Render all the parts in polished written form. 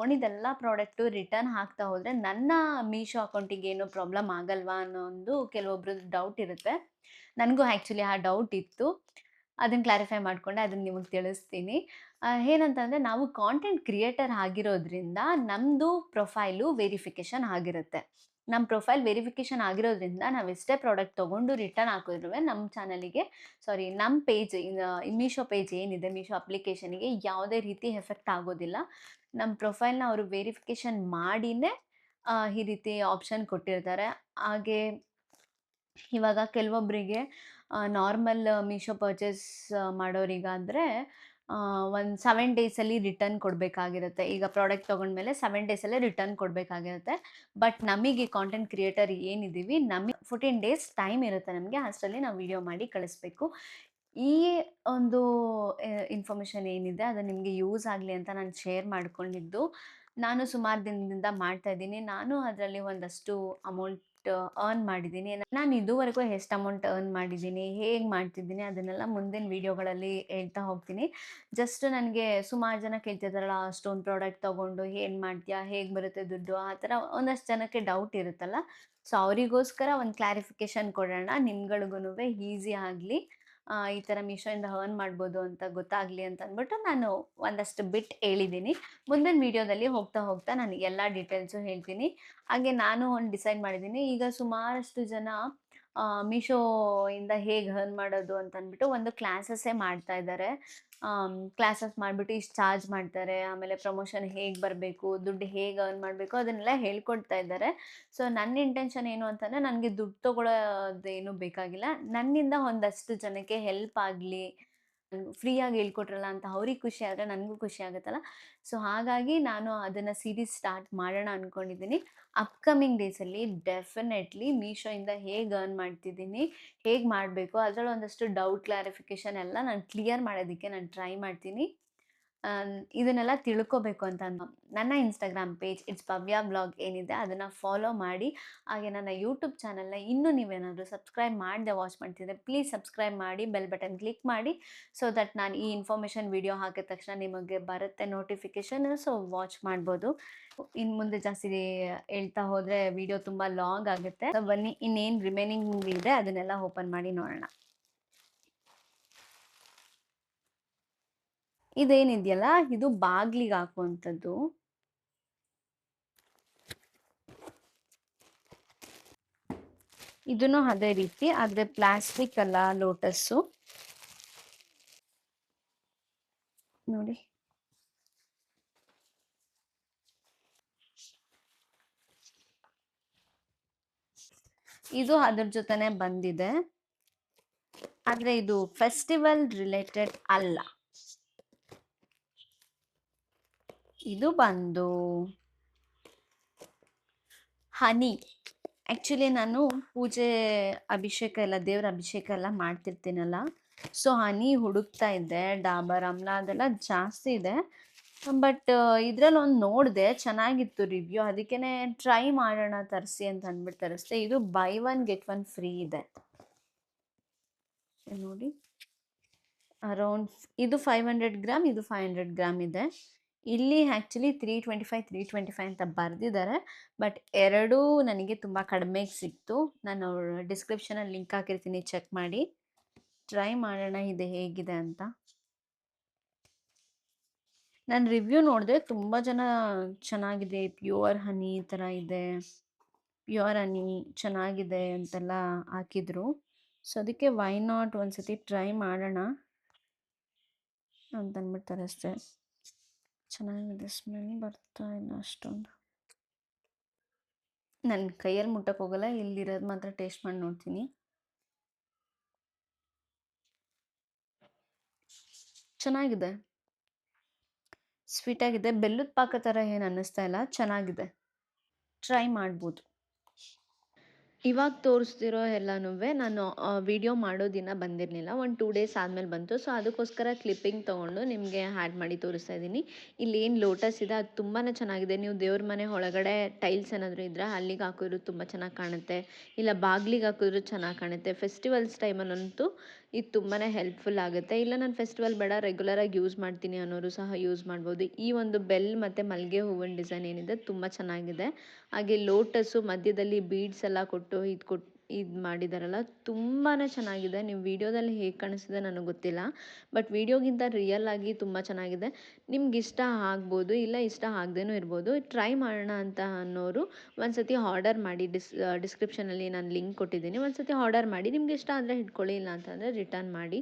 ತೊಗೊಂಡಿದ್ದೆಲ್ಲ product return ಹಾಕ್ತಾ ಹೋದರೆ ನನ್ನ ಮೀಶೋ ಅಕೌಂಟಿಗೆ ಏನೂ ಪ್ರಾಬ್ಲಮ್ ಆಗಲ್ವಾ ಅನ್ನೋ ಒಂದು ಕೆಲವೊಬ್ರದ್ದು ಡೌಟ್ ಇರುತ್ತೆ. ನನಗೂ ಆ್ಯಕ್ಚುಲಿ ಆ ಡೌಟ್ ಇತ್ತು. ಅದನ್ನ ಕ್ಲಾರಿಫೈ ಮಾಡ್ಕೊಂಡೆ, ಅದನ್ನ ನಿಮಗೆ ತಿಳಿಸ್ತೀನಿ. ಏನಂತಂದ್ರೆ ನಾವು ಕಾಂಟೆಂಟ್ ಕ್ರಿಯೇಟರ್ ಆಗಿರೋದ್ರಿಂದ ನಮ್ಮದು ಪ್ರೊಫೈಲು ವೆರಿಫಿಕೇಷನ್ ಆಗಿರುತ್ತೆ. ನಮ್ಮ ಪ್ರೊಫೈಲ್ ವೆರಿಫಿಕೇಷನ್ ಆಗಿರೋದ್ರಿಂದ ನಾವೆಷ್ಟೇ ಪ್ರಾಡಕ್ಟ್ ತೊಗೊಂಡು ರಿಟರ್ನ್ ಹಾಕಿದ್ರುವೆ ನಮ್ಮ ಚಾನಲಿಗೆ ನಮ್ಮ ಪೇಜ್ ಮೀಶೋ ಪೇಜ್ ಏನಿದೆ, ಮೀಶೋ ಅಪ್ಲಿಕೇಶನ್‌ಗೆ ಯಾವುದೇ ರೀತಿ ಎಫೆಕ್ಟ್ ಆಗೋದಿಲ್ಲ. ನಮ್ಮ ಪ್ರೊಫೈಲ್‌ನ ಅವರು ವೆರಿಫಿಕೇಷನ್ ಮಾಡಿನೇ ಈ ರೀತಿ ಆಪ್ಷನ್ ಕೊಟ್ಟಿರ್ತಾರೆ. ಹಾಗೆ ಇವಾಗ ಕೆಲವೊಬ್ಬರಿಗೆ ನಾರ್ಮಲ್ ಮೀಶೋ ಪರ್ಚೇಸ್ ಮಾಡೋರಿಗಾದ್ರೆ ಒಂದು 7 ಡೇಸಲ್ಲಿ ರಿಟರ್ನ್ ಕೊಡಬೇಕಾಗಿರುತ್ತೆ. ಈಗ ಪ್ರಾಡಕ್ಟ್ ತೊಗೊಂಡ್ಮೇಲೆ 7 ಡೇಸಲ್ಲೇ ರಿಟರ್ನ್ ಕೊಡಬೇಕಾಗಿರುತ್ತೆ. ಬಟ್ ನಮಗೆ ಕಾಂಟೆಂಟ್ ಕ್ರಿಯೇಟರ್ ಏನಿದ್ದೀವಿ, ನಮಗೆ 14 ಡೇಸ್ ಟೈಮ್ ಇರುತ್ತೆ ನಮಗೆ. ಅಷ್ಟರಲ್ಲಿ ನಾವು ವಿಡಿಯೋ ಮಾಡಿ ಕಳಿಸ್ಬೇಕು. ಈ ಒಂದು ಇನ್ಫಾರ್ಮೇಷನ್ ಏನಿದೆ ಅದು ನಿಮಗೆ ಯೂಸ್ ಆಗಲಿ ಅಂತ ನಾನು ಶೇರ್ ಮಾಡ್ಕೊಂಡಿದ್ದು. ನಾನು ಸುಮಾರು ದಿನದಿಂದ ಮಾಡ್ತಾ ಇದ್ದೀನಿ. ನಾನು ಅದರಲ್ಲಿ ಒಂದಷ್ಟು ಅಮೌಂಟ್ ಅರ್ನ್ ಮಾಡಿದ್ದೀನಿ. ನಾನು ಇದುವರೆಗೂ ಎಷ್ಟು ಅಮೌಂಟ್ ಅರ್ನ್ ಮಾಡಿದ್ದೀನಿ, ಹೇಗೆ ಮಾಡ್ತಿದ್ದೀನಿ ಅದನ್ನೆಲ್ಲ ಮುಂದಿನ ವೀಡಿಯೋಗಳಲ್ಲಿ ಹೇಳ್ತಾ ಹೋಗ್ತೀನಿ. ಜಸ್ಟ್ ನನಗೆ ಸುಮಾರು ಜನ ಕೇಳ್ತಿದ್ದಾರಲ್ಲ, ಅಷ್ಟೊಂದು ಪ್ರಾಡಕ್ಟ್ ತೊಗೊಂಡು ಏನು ಮಾಡ್ತೀಯಾ? ಹೇಗೆ ಬರುತ್ತೆ ದುಡ್ಡು? ಆ ಥರ ಒಂದಷ್ಟು ಜನಕ್ಕೆ ಡೌಟ್ ಇರುತ್ತಲ್ಲ. ಸೊ ಅವರಿಗೋಸ್ಕರ ಒಂದು ಕ್ಲಾರಿಫಿಕೇಷನ್ ಕೊಡೋಣ. ನಿಮ್ಗಳ್ಗೂನುವೆ ಈಸಿ ಆಗಲಿ. ಈ ಥರ ಮೀಶೋಯಿಂದ ಅರ್ನ್ ಮಾಡ್ಬೋದು ಅಂತ ಗೊತ್ತಾಗಲಿ ಅಂತ ಅಂದ್ಬಿಟ್ಟು ನಾನು ಒಂದಷ್ಟು ಬಿಟ್ ಹೇಳಿದ್ದೀನಿ. ಮುಂದಿನ ವೀಡಿಯೋದಲ್ಲಿ ಹೋಗ್ತಾ ಹೋಗ್ತಾ ನಾನು ಎಲ್ಲ ಡೀಟೇಲ್ಸು ಹೇಳ್ತೀನಿ. ಹಾಗೆ ನಾನು ಒಂದು ಡಿಸೈಡ್ ಮಾಡಿದ್ದೀನಿ. ಈಗ ಸುಮಾರಷ್ಟು ಜನ ಮೀಶೋಯಿಂದ ಹೇಗೆ ಅರ್ನ್ ಮಾಡೋದು ಅಂತ ಅಂದ್ಬಿಟ್ಟು ಒಂದು ಕ್ಲಾಸಸ್ಸೇ ಮಾಡ್ತಾ ಇದ್ದಾರೆ. ಕ್ಲಾಸಸ್ ಮಾಡಿಬಿಟ್ಟು ಇಷ್ಟು ಚಾರ್ಜ್ ಮಾಡ್ತಾರೆ. ಆಮೇಲೆ ಪ್ರಮೋಷನ್ ಹೇಗೆ ಬರಬೇಕು, ದುಡ್ಡು ಹೇಗೆ ಅರ್ನ್ ಮಾಡಬೇಕು ಅದನ್ನೆಲ್ಲ ಹೇಳ್ಕೊಡ್ತಾ ಇದ್ದಾರೆ. ಸೊ ನನ್ನ ಇಂಟೆನ್ಷನ್ ಏನು ಅಂತಂದರೆ, ನನಗೆ ದುಡ್ಡು ತೊಗೊಳೋದೇನು ಬೇಕಾಗಿಲ್ಲ. ನನ್ನಿಂದ ಒಂದಷ್ಟು ಜನಕ್ಕೆ ಹೆಲ್ಪ್ ಆಗಲಿ. ಫ್ರೀಯಾಗಿ ಹೇಳ್ಕೊಟ್ರಲ್ಲ ಅಂತ ಅವ್ರಿಗೆ ಖುಷಿ ಆದರೆ ನನಗೂ ಖುಷಿ ಆಗುತ್ತಲ್ಲ. ಸೊ ಹಾಗಾಗಿ ನಾನು ಅದನ್ನು ಸೀರೀಸ್ ಸ್ಟಾರ್ಟ್ ಮಾಡೋಣ ಅಂದ್ಕೊಂಡಿದ್ದೀನಿ. ಅಪ್ಕಮಿಂಗ್ ಡೇಸಲ್ಲಿ ಡೆಫಿನೆಟ್ಲಿ ಮೀಶೋಯಿಂದ ಹೇಗೆ ಅರ್ನ್ ಮಾಡ್ತಿದ್ದೀನಿ, ಹೇಗೆ ಮಾಡಬೇಕು ಅದರಲ್ಲಿ ಒಂದಷ್ಟು ಡೌಟ್ ಕ್ಲಾರಿಫಿಕೇಷನ್ ಎಲ್ಲ ನಾನು ಕ್ಲಿಯರ್ ಮಾಡೋದಕ್ಕೆ ನಾನು ಟ್ರೈ ಮಾಡ್ತೀನಿ. ಇದನ್ನೆಲ್ಲ ತಿಳ್ಕೋಬೇಕು ಅಂತ ನನ್ನ Instagram page it's Bhavya vlog ಏನಿದೆ ಅದನ್ನು ಫಾಲೋ ಮಾಡಿ. ಹಾಗೆ ನನ್ನ ಯೂಟ್ಯೂಬ್ ಚಾನಲ್‌ನ ಇನ್ನೂ ನೀವೇನಾದರೂ ಸಬ್ಸ್ಕ್ರೈಬ್ ಮಾಡದೆ ವಾಚ್ ಮಾಡ್ತಿದ್ದರೆ ಪ್ಲೀಸ್ ಸಬ್ಸ್ಕ್ರೈಬ್ ಮಾಡಿ, ಬೆಲ್ ಬಟನ್ ಕ್ಲಿಕ್ ಮಾಡಿ. ಸೊ ದಟ್ ನಾನು ಈ ಇನ್ಫಾರ್ಮೇಷನ್ ವಿಡಿಯೋ ಹಾಕಿದ ತಕ್ಷಣ ನಿಮಗೆ ಬರುತ್ತೆ ನೋಟಿಫಿಕೇಷನ್. ಸೊ ವಾಚ್ ಮಾಡ್ಬೋದು. ಇನ್ನು ಮುಂದೆ ಜಾಸ್ತಿ ಹೇಳ್ತಾ ಹೋದರೆ ವಿಡಿಯೋ ತುಂಬ ಲಾಂಗ್ ಆಗುತ್ತೆ. ಸೊ ಬನ್ನಿ ಇನ್ನೇನು ರಿಮೈನಿಂಗ್ ಇದೆ ಅದನ್ನೆಲ್ಲ ಓಪನ್ ಮಾಡಿ ನೋಡೋಣ. ಇದೇನಿದೆಯಲ್ಲ ಇದು ಬಾಗ್ಲಿಗೆ ಹಾಕುವಂಥದ್ದು. ಇದನ್ನು ಅದೇ ರೀತಿ, ಆದರೆ ಪ್ಲಾಸ್ಟಿಕ್ ಅಲ್ಲ, ಲೋಟಸ್ಸು ನೋಡಿ. ಇದು ಅದ್ರ ಜೊತೆನೆ ಬಂದಿದೆ, ಆದರೆ ಇದು ಫೆಸ್ಟಿವಲ್ ರಿಲೇಟೆಡ್ ಅಲ್ಲ. ಇದು ಬಂದು ಹನಿ. ಆ್ಯಕ್ಚುಲಿ ನಾನು ಪೂಜೆ ಅಭಿಷೇಕ ಎಲ್ಲ, ದೇವ್ರ ಅಭಿಷೇಕ ಎಲ್ಲ ಮಾಡ್ತಿರ್ತೀನಲ್ಲ, ಸೊ ಹನಿ ಹುಡುಕ್ತಾ ಇದ್ದೆ. ಡಾಬರ್ ಆಮ್ಲ ಅದೆಲ್ಲ ಜಾಸ್ತಿ ಇದೆ. ಬಟ್ ಇದ್ರಲ್ಲಿ ಒಂದು ನೋಡಿದೆ, ಚೆನ್ನಾಗಿತ್ತು ರಿವ್ಯೂ. ಅದಕ್ಕೇ ಟ್ರೈ ಮಾಡೋಣ ತರಿಸಿ ಅಂತ ಅಂದ್ಬಿಟ್ಟು ತರಿಸ್ದೆ. ಇದು by one get one free ಇದೆ ನೋಡಿ. ಅರೌಂಡ್ ಇದು 500 ಗ್ರಾಮ್, ಇದು 500 ಗ್ರಾಮ್ ಇದೆ. ಇಲ್ಲಿ ಆ್ಯಕ್ಚುಲಿ 325 ಅಂತ ಬರೆದಿದ್ದಾರೆ. ಬಟ್ ಎರಡೂ ನನಗೆ ತುಂಬ ಕಡಿಮೆಗೆ ಸಿಕ್ತು. ನಾನು ಡಿಸ್ಕ್ರಿಪ್ಷನಲ್ಲಿ ಲಿಂಕ್ ಹಾಕಿರ್ತೀನಿ, ಚೆಕ್ ಮಾಡಿ. ಟ್ರೈ ಮಾಡೋಣ ಇದು ಹೇಗಿದೆ ಅಂತ. ನಾನು ರಿವ್ಯೂ ನೋಡಿದೆ, ತುಂಬ ಜನ ಚೆನ್ನಾಗಿದೆ, ಪ್ಯೂರ್ ಹನಿ ಥರ ಇದೆ, ಪ್ಯೂರ್ ಹನಿ ಚೆನ್ನಾಗಿದೆ ಅಂತೆಲ್ಲ ಹಾಕಿದ್ರು. ಸೊ ಅದಕ್ಕೆ ವೈ ನಾಟ್ ಒಂದ್ಸತಿ ಟ್ರೈ ಮಾಡೋಣ ಅಂತಂದ್ಬಿಟ್ಟು ತರಿಸ್ದೆ. ಚೆನ್ನಾಗಿದೆ, ಸ್ಮೆಲ್ ಬರ್ತಾ ಇಲ್ಲ ಅಷ್ಟೊಂದು. ನನ್ನ ಕೈಯಲ್ಲಿ ಮುಟ್ಟಕ್ಕೆ ಹೋಗಲ್ಲ, ಇಲ್ಲಿರೋದು ಮಾತ್ರ ಟೇಸ್ಟ್ ಮಾಡಿ ನೋಡ್ತೀನಿ. ಚೆನ್ನಾಗಿದೆ, ಸ್ವೀಟಾಗಿದೆ. ಬೆಲ್ಲದ ಪಾಕ ಥರ ಏನು ಅನ್ನಿಸ್ತಾ ಇಲ್ಲ, ಚೆನ್ನಾಗಿದೆ, ಟ್ರೈ ಮಾಡ್ಬೋದು. ಇವಾಗ ತೋರಿಸ್ತಿರೋ ಎಲ್ಲನೂ ನಾನು ವಿಡಿಯೋ ಮಾಡೋ ದಿನ ಬಂದಿರಲಿಲ್ಲ, ಒಂದು 2 ಡೇಸ್ ಆದಮೇಲೆ ಬಂತು. ಸೊ ಅದಕ್ಕೋಸ್ಕರ ಕ್ಲಿಪ್ಪಿಂಗ್ ತೊಗೊಂಡು ನಿಮಗೆ ಆ್ಯಡ್ ಮಾಡಿ ತೋರಿಸ್ತಾ ಇದ್ದೀನಿ. ಇಲ್ಲಿ ಏನು ಲೋಟಸ್ ಇದೆ ಅದು ತುಂಬಾ ಚೆನ್ನಾಗಿದೆ. ನೀವು ದೇವ್ರ ಮನೆ ಒಳಗಡೆ ಟೈಲ್ಸ್ ಏನಾದರೂ ಇದ್ದರೆ ಅಲ್ಲಿಗೆ ಹಾಕಿದ್ರು ತುಂಬ ಚೆನ್ನಾಗಿ ಕಾಣುತ್ತೆ, ಇಲ್ಲ ಬಾಗಿಲಿಗೆ ಹಾಕಿದ್ರು ಚೆನ್ನಾಗಿ ಕಾಣುತ್ತೆ. ಫೆಸ್ಟಿವಲ್ಸ್ ಟೈಮಲ್ಲಂತೂ ಇದು ತುಂಬಾ ಹೆಲ್ಪ್‌ಫುಲ್ ಆಗುತ್ತೆ. ಇಲ್ಲ ನಾನು ಫೆಸ್ಟಿವಲ್ ಬೇಡ ರೆಗ್ಯುಲರಾಗಿ ಯೂಸ್ ಮಾಡ್ತೀನಿ ಅನ್ನೋರು ಸಹ ಯೂಸ್ ಮಾಡ್ಬೋದು. ಈ ಒಂದು ಬೆಲ್ ಮತ್ತು ಮಲ್ಲಿಗೆ ಹೂವಿನ ಡಿಸೈನ್ ಏನಿದೆ ತುಂಬ ಚೆನ್ನಾಗಿದೆ. ಹಾಗೆ ಲೋಟಸ್ಸು ಮಧ್ಯದಲ್ಲಿ ಬೀಡ್ಸ್ ಎಲ್ಲ ಕೊಟ್ಟು ಇದು ಮಾಡಿದಾರಲ್ಲ ತುಂಬಾ ಚೆನ್ನಾಗಿದೆ. ನೀವು ವಿಡಿಯೋದಲ್ಲಿ ಹೇಗೆ ಕಾಣಿಸ್ತಿದೆ ನನಗೆ ಗೊತ್ತಿಲ್ಲ. ಬಟ್ ವಿಡಿಯೋಗಿಂತ ರಿಯಲ್ ಆಗಿ ತುಂಬ ಚೆನ್ನಾಗಿದೆ. ನಿಮ್ಗೆ ಇಷ್ಟ ಆಗ್ಬೋದು, ಇಲ್ಲ ಇಷ್ಟ ಆಗದೇನೂ ಇರ್ಬೋದು. ಟ್ರೈ ಮಾಡೋಣ ಅಂತ ಅನ್ನೋರು ಒಂದ್ಸತಿ ಆರ್ಡರ್ ಮಾಡಿ ಡಿಸ್ಕ್ರಿಪ್ಷನಲ್ಲಿ ನಾನು ಲಿಂಕ್ ಕೊಟ್ಟಿದ್ದೀನಿ. ಒಂದ್ಸತಿ ಆರ್ಡರ್ ಮಾಡಿ ನಿಮ್ಗೆ ಇಷ್ಟ ಆದರೆ ಇಟ್ಕೊಳ್ಳಿ, ಇಲ್ಲ ಅಂತಂದರೆ ರಿಟರ್ನ್ ಮಾಡಿ.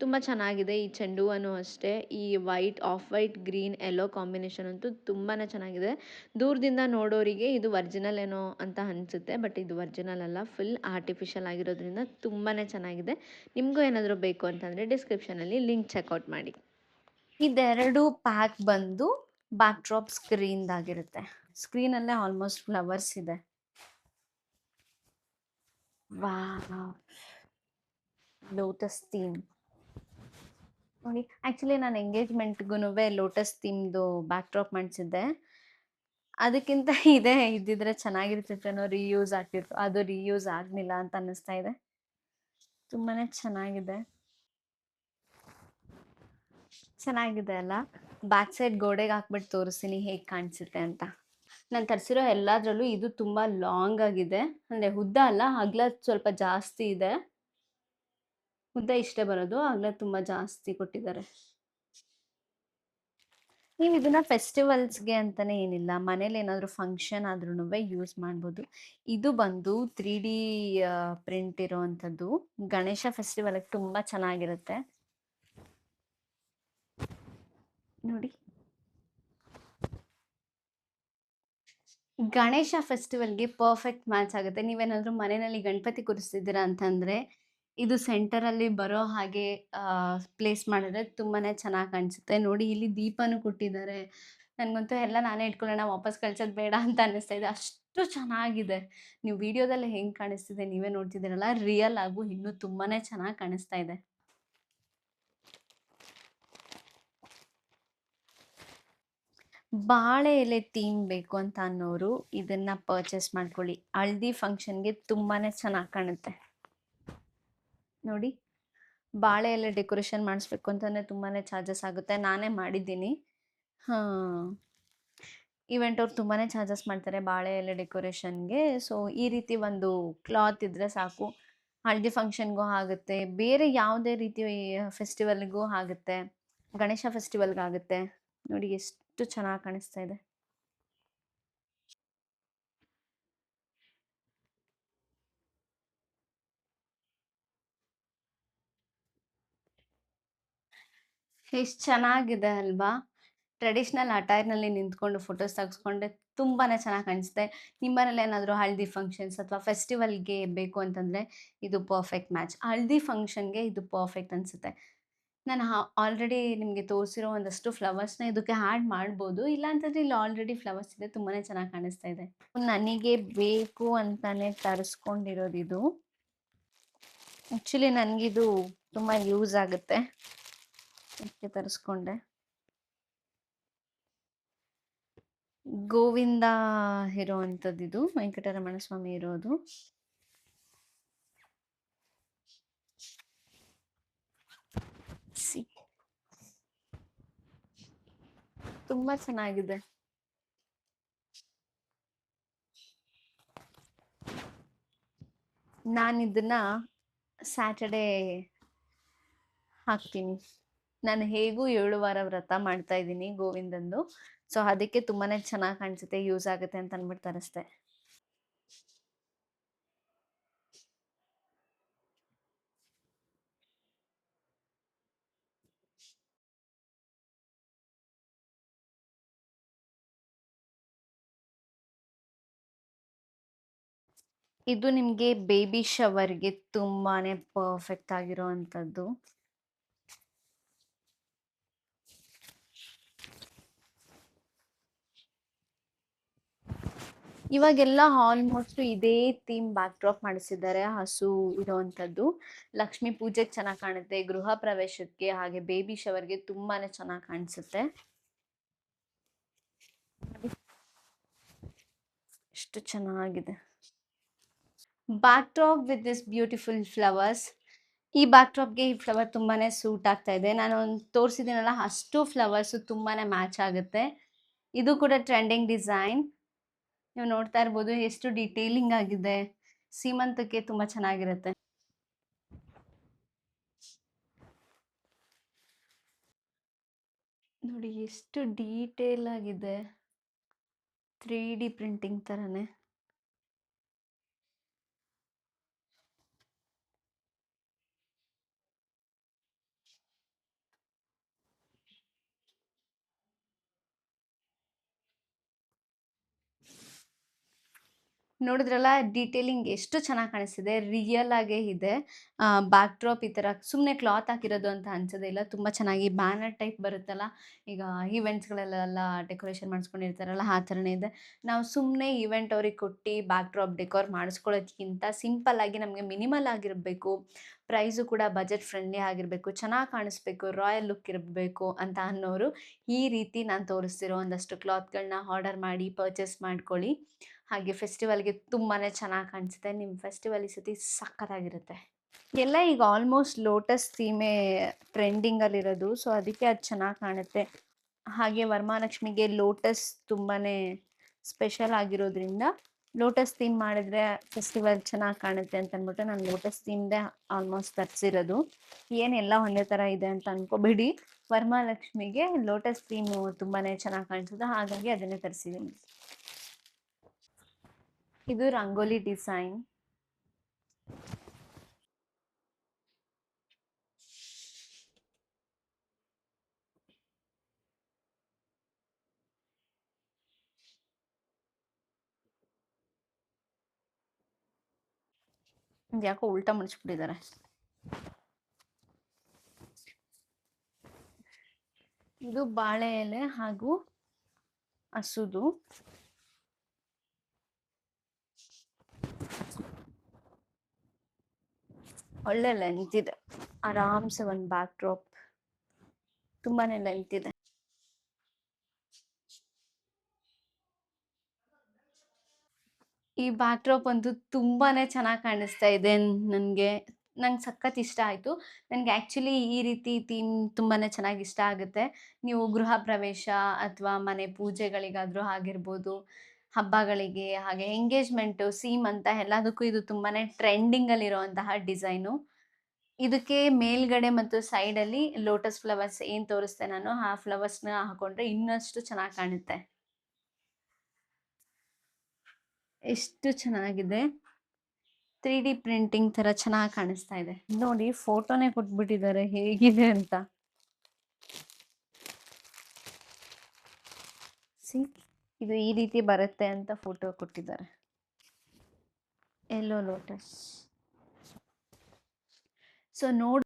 ತುಂಬ ಚೆನ್ನಾಗಿದೆ. ಈ ಚೆಂಡು ಹೂವನ್ನು ಅಷ್ಟೇ ಈ of white green yellow combination ಅಂತೂ ತುಂಬಾ ಚೆನ್ನಾಗಿದೆ. ದೂರದಿಂದ ನೋಡೋರಿಗೆ ಇದು ಒರಿಜಿನಲ್ ಏನೋ ಅಂತ ಅನಿಸುತ್ತೆ, ಬಟ್ ಇದು ಒರಿಜಿನಲ್ ಅಲ್ಲ, ಫುಲ್ ಆರ್ಟಿಫಿಷಿಯಲ್ ಆಗಿರೋದ್ರಿಂದ ತುಂಬಾ ಚೆನ್ನಾಗಿದೆ. ನಿಮಗೂ ಏನಾದರೂ ಬೇಕು ಅಂತಂದರೆ ಡಿಸ್ಕ್ರಿಪ್ಷನಲ್ಲಿ ಲಿಂಕ್ ಚೆಕ್ಔಟ್ ಮಾಡಿ. ಇದೆರಡು ಪ್ಯಾಕ್ ಬಂದು ಬ್ಯಾಕ್ ಡ್ರಾಪ್ ಸ್ಕ್ರೀನ್ದಾಗಿರುತ್ತೆ. ಸ್ಕ್ರೀನಲ್ಲೇ ಆಲ್ಮೋಸ್ಟ್ ಫ್ಲವರ್ಸ್ ಇದೆ. ವಾವ್! ಲೋಟಸ್ ಥೀಮ್ ನೋಡಿ. ಆ್ಯಕ್ಚುಲಿ ನಾನು ಎಂಗೇಜ್ಮೆಂಟ್ಗೂನುವೆ ಲೋಟಸ್ ಥೀಮ್‌ದು ಬ್ಯಾಕ್ ಡ್ರಾಪ್ ಮಾಡಿಸಿದ್ದೆ. ಅದಕ್ಕಿಂತ ಇದೇ ಇದ್ದಿದ್ರೆ ಚೆನ್ನಾಗಿರ್ತಿತ್ತೇನೋ, ರೀಯೂಸ್ ಆಗ್ತಿತ್ತು. ಅದು ರೀಯೂಸ್ ಆಗ್ಲಿಲ್ಲ ಅಂತ ಅನ್ನಿಸ್ತಾ ಇದೆ. ತುಂಬಾನೇ ಚೆನ್ನಾಗಿದೆ. ಚೆನ್ನಾಗಿದೆ ಅಲ್ಲ? ಬ್ಯಾಕ್ ಸೈಡ್ ಗೋಡೆಗೆ ಹಾಕ್ಬಿಟ್ಟು ತೋರಿಸ್ತೀನಿ ಹೇಗೆ ಕಾಣಿಸುತ್ತೆ ಅಂತ. ನಾನು ತರಿಸಿರೋ ಎಲ್ಲದರಲ್ಲೂ ಇದು ತುಂಬ ಲಾಂಗ್ ಆಗಿದೆ. ಅಂದರೆ ಉದ್ದ ಅಲ್ಲ, ಅಗಲ ಸ್ವಲ್ಪ ಜಾಸ್ತಿ ಇದೆ. ಉದ್ದ ಇಷ್ಟೇ ಬರೋದು, ಅಗಲ ತುಂಬ ಜಾಸ್ತಿ ಕೊಟ್ಟಿದ್ದಾರೆ. ನೀವು ಇದನ್ನ ಫೆಸ್ಟಿವಲ್ಸ್‌ಗೆ ಅಂತಾನೆ ಏನಿಲ್ಲ, ಮನೇಲಿ ಏನಾದರೂ ಫಂಕ್ಷನ್ ಆದ್ರೂನುವೆ ಯೂಸ್ ಮಾಡ್ಬೋದು. ಇದು ಬಂದು 3D ಪ್ರಿಂಟ್ ಇರೋವಂಥದ್ದು. ಗಣೇಶ ಫೆಸ್ಟಿವಲ್‌ಗೆ ತುಂಬ ಚೆನ್ನಾಗಿರುತ್ತೆ. ನೋಡಿ. ಗಣೇಶ ಫೆಸ್ಟಿವಲ್‌ಗೆ ಪರ್ಫೆಕ್ಟ್ ಮ್ಯಾಚ್ ಆಗುತ್ತೆ. ನೀವೇನಾದ್ರೂ ಮನೆಯಲ್ಲಿ ಗಣಪತಿ ಕೂರಿಸ್ತಿದ್ದೀರಾ ಅಂತಂದ್ರೆ, ಇದು ಸೆಂಟರಲ್ಲಿ ಬರೋ ಹಾಗೆ ಪ್ಲೇಸ್ ಮಾಡಿದ್ರೆ ತುಂಬಾನೇ ಚೆನ್ನಾಗಿ ಕಾಣಿಸುತ್ತೆ. ನೋಡಿ, ಇಲ್ಲಿ ದೀಪನೂ ಕೊಟ್ಟಿದ್ದಾರೆ. ನನಗಂತೂ ಎಲ್ಲ ನಾನೇ ಇಟ್ಕೊಳ್ಳೋಣ, ವಾಪಸ್ ಕಳ್ಸೋದು ಬೇಡ ಅಂತ ಅನ್ನಿಸ್ತಾ ಇದೆ. ಅಷ್ಟು ಚೆನ್ನಾಗಿದೆ. ನೀವು ವಿಡಿಯೋದಲ್ಲಿ ಹೆಂಗೆ ಕಾಣಿಸ್ತಿದೆ ನೀವೇ ನೋಡ್ತಿದ್ದೀರಲ್ಲ, ರಿಯಲ್ ಆಗೂ ಇನ್ನೂ ತುಂಬಾನೇ ಚೆನ್ನಾಗಿ ಕಾಣಿಸ್ತಾ ಇದೆ. ಬಾಳೆ ಎಲೆ ಥೀಮ್ ಬೇಕು ಅಂತ ಅನ್ನೋರು ಇದನ್ನ ಪರ್ಚೇಸ್ ಮಾಡ್ಕೊಳ್ಳಿ. ಹಳ್ದಿ ಫಂಕ್ಷನ್‌ಗೆ ತುಂಬಾನೇ ಚೆನ್ನಾಗಿ ಕಾಣುತ್ತೆ. ನೋಡಿ, ಬಾಳೆ ಎಲೆ ಡೆಕೋರೇಷನ್ ಮಾಡಿಸ್ಬೇಕು ಅಂತಂದ್ರೆ ತುಂಬಾನೇ ಚಾರ್ಜಸ್ ಆಗುತ್ತೆ. ನಾನೇ ಮಾಡಿದ್ದೀನಿ. ಹಾಂ. ಈವೆಂಟ್ ಅವ್ರು ತುಂಬಾನೇ ಚಾರ್ಜಸ್ ಮಾಡ್ತಾರೆ ಬಾಳೆ ಎಲೆ ಡೆಕೋರೇಷನ್‌ಗೆ. ಸೊ, ಈ ರೀತಿ ಒಂದು ಕ್ಲಾತ್ ಇದ್ರೆ ಸಾಕು. ಹಳದಿ ಫಂಕ್ಷನ್‌ಗೂ ಆಗುತ್ತೆ. ಬೇರೆ ಯಾವುದೇ ರೀತಿ ಫೆಸ್ಟಿವಲ್‌ಗೂ ಆಗುತ್ತೆ. ಗಣೇಶ ಫೆಸ್ಟಿವಲ್‌ಗಾಗುತ್ತೆ. ನೋಡಿ ಎಷ್ಟು ಚೆನ್ನಾಗಿ ಕಾಣಿಸ್ತಾ ಇದೆ. ಎಷ್ಟು ಚೆನ್ನಾಗಿದೆ ಅಲ್ವಾ? ಟ್ರೆಡಿಷನಲ್ ಅಟೈರ್‌ನಲ್ಲಿ ನಿಂತ್ಕೊಂಡು ಫೋಟೋಸ್ ತೆಗೆಸ್ಕೊಂಡ್ರೆ ತುಂಬಾನೇ ಚೆನ್ನಾಗಿ ಕಾಣಿಸುತ್ತೆ. ನಿಮ್ಮನೇಲಿ ಏನಾದರೂ ಹಲ್ದಿ ಫಂಕ್ಷನ್ಸ್ ಅಥವಾ ಫೆಸ್ಟಿವಲ್‌ಗೆ ಬೇಕು ಅಂತಂದ್ರೆ ಇದು ಪರ್ಫೆಕ್ಟ್ ಮ್ಯಾಚ್. ಹಲ್ದಿ ಫಂಕ್ಷನ್‌ಗೆ ಇದು ಪರ್ಫೆಕ್ಟ್ ಅನ್ಸುತ್ತೆ. ನಾನು ಆಲ್ರೆಡಿ ನಿಮಗೆ ತೋರಿಸಿರೋ ಒಂದಷ್ಟು ಫ್ಲವರ್ಸ್‌ನ ಇದಕ್ಕೆ ಆಡ್ ಮಾಡ್ಬೋದು. ಇಲ್ಲ ಅಂತಂದ್ರೆ ಇಲ್ಲಿ ಆಲ್ರೆಡಿ ಫ್ಲವರ್ಸ್ ಇದೆ. ತುಂಬಾನೇ ಚೆನ್ನಾಗಿ ಕಾಣಿಸ್ತಾ ಇದೆ. ನನಗೆ ಬೇಕು ಅಂತಾನೆ ತರಿಸ್ಕೊಂಡಿರೋದಿದು. ಆಕ್ಚುಲಿ ನನಗಿದು ತುಂಬಾ ಯೂಸ್ ಆಗುತ್ತೆ. ಅದಕ್ಕೆ ತರಿಸ್ಕೊಂಡೆ. ಗೋವಿಂದ ಇರೋವಂಥದ್ದಿದು. ವೆಂಕಟರಮಣ ಸ್ವಾಮಿ ಇರೋದು. ಸಿ ತುಂಬಾ ಚೆನ್ನಾಗಿದೆ. ನಾನಿದನ್ನ ಸ್ಯಾಟರ್‌ಡೇ ಹಾಕ್ತೀನಿ. ನಾನು ಹೇಗೂ 7 ವಾರ ವ್ರತ ಮಾಡ್ತಾ ಇದ್ದೀನಿ ಗೋವಿಂದಂದು. ಸೊ, ಅದಕ್ಕೆ ತುಂಬಾನೇ ಚೆನ್ನಾಗಿ ಕಾಣಿಸುತ್ತೆ, ಯೂಸ್ ಆಗುತ್ತೆ ಅಂತ ಅಂದ್ಬಿಟ್ಟು ತರಿಸ್ದೆ. ಇದು ನಿಮ್ಗೆ ಬೇಬಿ ಶವರ್‌ಗೆ ತುಂಬಾನೇ ಪರ್ಫೆಕ್ಟ್ ಆಗಿರೋವಂಥದ್ದು. ಇವಾಗೆಲ್ಲ ಆಲ್ಮೋಸ್ಟ್ ಇದೇ ಥೀಮ್ ಬ್ಯಾಕ್ ಡ್ರಾಪ್ ಮಾಡಿಸಿದ್ದಾರೆ. ಹಸು ಇರೋವಂಥದ್ದು. ಲಕ್ಷ್ಮೀ ಪೂಜೆಗೆ ಚೆನ್ನಾಗಿ ಕಾಣುತ್ತೆ. ಗೃಹ ಪ್ರವೇಶಕ್ಕೆ ಹಾಗೆ ಬೇಬಿ ಶವರ್‌ಗೆ ತುಂಬಾನೇ ಚೆನ್ನಾಗಿ ಕಾಣಿಸುತ್ತೆ. ಎಷ್ಟು ಚೆನ್ನಾಗಿದೆ. Back drop with this beautiful flowers. ಈ ಬ್ಯಾಕ್ ಡ್ರಾಪ್‌ಗೆ ಈ ಫ್ಲವರ್ ತುಂಬಾನೇ ಸೂಟ್ ಆಗ್ತಾ ಇದೆ. ನಾನು ತೋರಿಸಿದ್ದೀನಲ್ಲ ಅಷ್ಟು ಫ್ಲವರ್ಸು ತುಂಬಾನೇ ಮ್ಯಾಚ್ ಆಗುತ್ತೆ. ಇದು ಕೂಡ ಟ್ರೆಂಡಿಂಗ್ ಡಿಸೈನ್. ನೀವು ನೋಡ್ತಾ ಇರ್ಬೋದು ಎಷ್ಟು ಡೀಟೇಲಿಂಗ್ ಆಗಿದೆ. ಸೀಮಂತಕ್ಕೆ ತುಂಬಾ ಚೆನ್ನಾಗಿರುತ್ತೆ. ನೋಡಿ ಎಷ್ಟು ಡೀಟೇಲ್ ಆಗಿದೆ. 3D ಪ್ರಿಂಟಿಂಗ್ ತರಾನೇ. ನೋಡಿದ್ರಲ್ಲ ಡೀಟೇಲಿಂಗ್ ಎಷ್ಟು ಚೆನ್ನಾಗಿ ಕಾಣಿಸ್ತಿದೆ. ರಿಯಲ್ ಆಗೇ ಇದೆ. ಬ್ಯಾಕ್ ಡ್ರಾಪ್ ಈ ಥರ ಸುಮ್ಮನೆ ಕ್ಲಾತ್ ಹಾಕಿರೋದು ಅಂತ ಅನ್ಸೋದೇ ಇಲ್ಲ. ತುಂಬ ಚೆನ್ನಾಗಿ ಬ್ಯಾನರ್ ಟೈಪ್ ಬರುತ್ತಲ್ಲ, ಈಗ ಈವೆಂಟ್ಸ್‌ಗಳಲ್ಲೆಲ್ಲ ಡೆಕೋರೇಷನ್ ಮಾಡಿಸ್ಕೊಂಡಿರ್ತಾರಲ್ಲ ಆ ಥರನೇ ಇದೆ. ನಾವು ಸುಮ್ಮನೆ ಈವೆಂಟ್ ಅವ್ರಿಗೆ ಕೊಟ್ಟು ಬ್ಯಾಕ್ ಡ್ರಾಪ್ ಡೆಕೋರ್ ಮಾಡಿಸ್ಕೊಳ್ಳೋದ್ಕಿಂತ ಸಿಂಪಲ್ ಆಗಿ ನಮಗೆ ಮಿನಿಮಲ್ ಆಗಿರಬೇಕು. ಪ್ರೈಸು ಕೂಡ ಬಜೆಟ್ ಫ್ರೆಂಡ್ಲಿ ಆಗಿರಬೇಕು. ಚೆನ್ನಾಗಿ ಕಾಣಿಸ್ಬೇಕು, ರಾಯಲ್ ಲುಕ್ ಇರಬೇಕು ಅಂತ ಅನ್ನೋರು ಈ ರೀತಿ ನಾನು ತೋರಿಸ್ತಿರೋ ಒಂದಷ್ಟು ಕ್ಲಾತ್‌ಗಳನ್ನ ಆರ್ಡರ್ ಮಾಡಿ ಪರ್ಚೇಸ್ ಮಾಡ್ಕೊಳ್ಳಿ. ಹಾಗೆ ಫೆಸ್ಟಿವಲ್‌ಗೆ ತುಂಬಾನೇ ಚೆನ್ನಾಗಿ ಕಾಣಿಸುತ್ತೆ. ನಿಮ್ಮ ಫೆಸ್ಟಿವಲ್ ಈ ಸತಿ ಸಖತ್ತಾಗಿರುತ್ತೆ. ಎಲ್ಲ ಈಗ ಆಲ್ಮೋಸ್ಟ್ ಲೋಟಸ್ ಥೀಮೇ ಟ್ರೆಂಡಿಂಗಲ್ಲಿರೋದು. ಸೊ, ಅದಕ್ಕೆ ಅದು ಚೆನ್ನಾಗಿ ಕಾಣುತ್ತೆ. ಹಾಗೆ ವರಮಹಾಲಕ್ಷ್ಮಿಗೆ ಲೋಟಸ್ ತುಂಬಾನೇ ಸ್ಪೆಷಲ್ ಆಗಿರೋದ್ರಿಂದ, ಲೋಟಸ್ ಥೀಮ್ ಮಾಡಿದ್ರೆ ಫೆಸ್ಟಿವಲ್ ಚೆನ್ನಾಗಿ ಕಾಣುತ್ತೆ ಅಂತ ಅಂದ್ಬಿಟ್ಟು ನಾನು ಲೋಟಸ್ ಥೀಮ್‌ದೇ ಆಲ್ಮೋಸ್ಟ್ ತರಿಸಿರೋದು. ಏನೆಲ್ಲ ಒಂದೇ ಥರ ಇದೆ ಅಂತ ಅನ್ಕೋಬೇಡಿ. ವರಮಹಾಲಕ್ಷ್ಮಿಗೆ ಲೋಟಸ್ ಥೀಮು ತುಂಬಾನೇ ಚೆನ್ನಾಗಿ ಕಾಣಿಸುತ್ತೆ. ಹಾಗಾಗಿ ಅದನ್ನೇ ತರಿಸಿದ್ದೀನಿ. ಇದು ರಂಗೋಲಿ ಡಿಸೈನ್. ಯಾಕೋ ಉಲ್ಟಾ ಮಡಚ್ಬಿಟ್ಟಿದ್ದಾರೆ. ಇದು ಬಾಳೆ ಎಲೆ ಹಾಗೂ ಹಸುದು. ಒಳ್ಳೆ ಲೆಂತ್ ಇದೆ. ಆರಾಮ್ಸೆ ಒಂದು ಬ್ಯಾಕ್ ಡ್ರಾಪ್. ತುಂಬಾನೇ ಲೆಂತ್ ಇದೆ. ಈ ಬ್ಯಾಕ್ ಡ್ರಾಪ್ ಅಂತೂ ತುಂಬಾನೇ ಚೆನ್ನಾಗಿ ಕಾಣಿಸ್ತಾ ಇದೆ ನನ್ಗೆ. ನಂಗೆ ಸಖತ್ ಇಷ್ಟ ಆಯ್ತು. ನನ್ಗೆ ಆಕ್ಚುಲಿ ಈ ರೀತಿ ಥೀಮ್ ತುಂಬಾನೇ ಚೆನ್ನಾಗಿ ಇಷ್ಟ ಆಗುತ್ತೆ. ನೀವು ಗೃಹ ಪ್ರವೇಶ ಅಥವಾ ಮನೆ ಪೂಜೆಗಳಿಗಾದ್ರೂ ಆಗಿರ್ಬೋದು, ಹಬ್ಬಗಳಿಗೆ, ಹಾಗೆ ಎಂಗೇಜ್‌ಮೆಂಟು, ಸೀಮಂತ ಎಲ್ಲದಕ್ಕೂ ಇದು ತುಂಬಾನೇ ಟ್ರೆಂಡಿಂಗಲ್ಲಿರುವಂತಹ ಡಿಸೈನು. ಇದಕ್ಕೆ ಮೇಲ್ಗಡೆ ಮತ್ತು ಸೈಡಲ್ಲಿ ಲೋಟಸ್ ಫ್ಲವರ್ಸ್ ಏನ್ ತೋರಿಸ್ದೆ ನಾನು, ಆ ಫ್ಲವರ್ಸ್‌ನ ಹಾಕೊಂಡ್ರೆ ಇನ್ನಷ್ಟು ಚೆನ್ನಾಗಿ ಕಾಣುತ್ತೆ. ಎಷ್ಟು ಚೆನ್ನಾಗಿದೆ. 3D ಪ್ರಿಂಟಿಂಗ್ ಥರ ಚೆನ್ನಾಗಿ ಕಾಣಿಸ್ತಾ ಇದೆ. ನೋಡಿ ಫೋಟೋನೇ ಕೊಟ್ಬಿಟ್ಟಿದ್ದಾರೆ ಹೇಗಿದೆ ಅಂತ. ಸಿ ಇದು ಈ ರೀತಿ ಬರುತ್ತೆ ಅಂತ ಫೋಟೋ ಕೊಟ್ಟಿದ್ದಾರೆ. Yellow lotus. ಸೊ ನೋಡಿ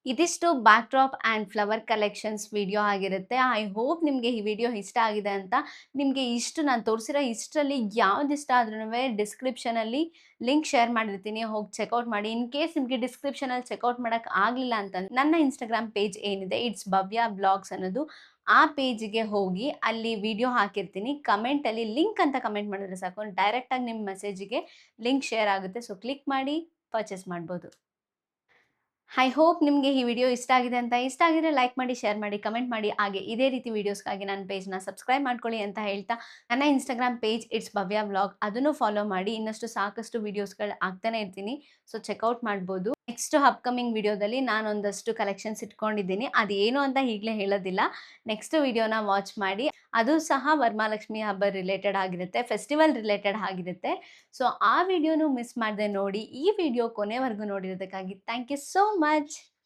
ಇದಿಷ್ಟು back drop and flower collections video ಆಗಿರುತ್ತೆ. ಐ ಹೋಪ್ ನಿಮಗೆ ಈ ವಿಡಿಯೋ ಇಷ್ಟ ಆಗಿದೆ ಅಂತ. ನಿಮಗೆ ಇಷ್ಟು ನಾನು ತೋರಿಸಿರೋ ಇಷ್ಟರಲ್ಲಿ ಯಾವ್ದು ಇಷ್ಟ ಆದ್ರೂನುವೆ ಡಿಸ್ಕ್ರಿಪ್ಷನಲ್ಲಿ ಲಿಂಕ್ ಶೇರ್ ಮಾಡಿರ್ತೀನಿ. ಹೋಗಿ ಚೆಕ್ಔಟ್ ಮಾಡಿ. ಇನ್ ಕೇಸ್ ನಿಮಗೆ ಡಿಸ್ಕ್ರಿಪ್ಷನಲ್ಲಿ ಚೆಕ್ಔಟ್ ಮಾಡಕ್ಕೆ ಆಗಲಿಲ್ಲ ಅಂತಂದ್ರೆ ನನ್ನ ಇನ್‌ಸ್ಟಾಗ್ರಾಮ್ ಪೇಜ್ ಏನಿದೆ ಇಟ್ಸ್ ಭವ್ಯ ವ್ಲಾಗ್ಸ್ ಅನ್ನೋದು, ಆ ಪೇಜಿಗೆ ಹೋಗಿ ಅಲ್ಲಿ ವಿಡಿಯೋ ಹಾಕಿರ್ತೀನಿ. ಕಮೆಂಟಲ್ಲಿ ಲಿಂಕ್ ಅಂತ ಕಮೆಂಟ್ ಮಾಡಿದ್ರೆ ಸಾಕು. ಡೈರೆಕ್ಟಾಗಿ ನಿಮ್ಮ ಮೆಸೇಜಿಗೆ ಲಿಂಕ್ ಶೇರ್ ಆಗುತ್ತೆ. ಸೊ ಕ್ಲಿಕ್ ಮಾಡಿ ಪರ್ಚೇಸ್ ಮಾಡ್ಬೋದು. ಐ ಹೋಪ್ ನಿಮಗೆ ಈ ವಿಡಿಯೋ ಇಷ್ಟ ಆಗಿದೆ ಅಂತ. ಇಷ್ಟ ಆಗಿದ್ರೆ ಲೈಕ್ ಮಾಡಿ, ಶೇರ್ ಮಾಡಿ, ಕಮೆಂಟ್ ಮಾಡಿ. ಹಾಗೆ ಇದೇ ರೀತಿ ವಿಡಿಯೋಸ್‌ಗಾಗಿ ನನ್ನ ಪೇಜ್‌ನ ಸಬ್ಸ್ಕ್ರೈಬ್ ಮಾಡ್ಕೊಳ್ಳಿ ಅಂತ ಹೇಳ್ತಾ, ನನ್ನ Instagram page it's Bhavya vlog ಅದನ್ನು ಫಾಲೋ ಮಾಡಿ. ಇನ್ನಷ್ಟು ಸಾಕಷ್ಟು ವಿಡಿಯೋಸ್‌ಗಳು ಹಾಕ್ತಾನೆ ಇರ್ತೀನಿ. ಸೊ ಚೆಕ್ಔಟ್ ಮಾಡ್ಬೋದು. ನೆಕ್ಸ್ಟ್ ಅಪ್‌ಕಮಿಂಗ್ ವಿಡಿಯೋದಲ್ಲಿ ನಾನೊಂದಷ್ಟು ಕಲೆಕ್ಷನ್ಸ್ ಇಟ್ಕೊಂಡಿದ್ದೀನಿ. ಅದೇನು ಅಂತ ಈಗಲೇ ಹೇಳೋದಿಲ್ಲ. ನೆಕ್ಸ್ಟ್ ವಿಡಿಯೋನ ವಾಚ್ ಮಾಡಿ. ಅದು ಸಹ ವರಮಹಾಲಕ್ಷ್ಮಿ ಹಬ್ಬ ರಿಲೇಟೆಡ್ ಆಗಿರುತ್ತೆ. ಫೆಸ್ಟಿವಲ್ ರಿಲೇಟೆಡ್ ಆಗಿರುತ್ತೆ. ಸೊ ಆ ವಿಡಿಯೋನು ಮಿಸ್ ಮಾಡದೆ ನೋಡಿ. ಈ ವಿಡಿಯೋ ಕೊನೆವರೆಗೂ ನೋಡಿರೋದಕ್ಕಾಗಿ ಥ್ಯಾಂಕ್ ಯು ಸೋ ಮಚ್.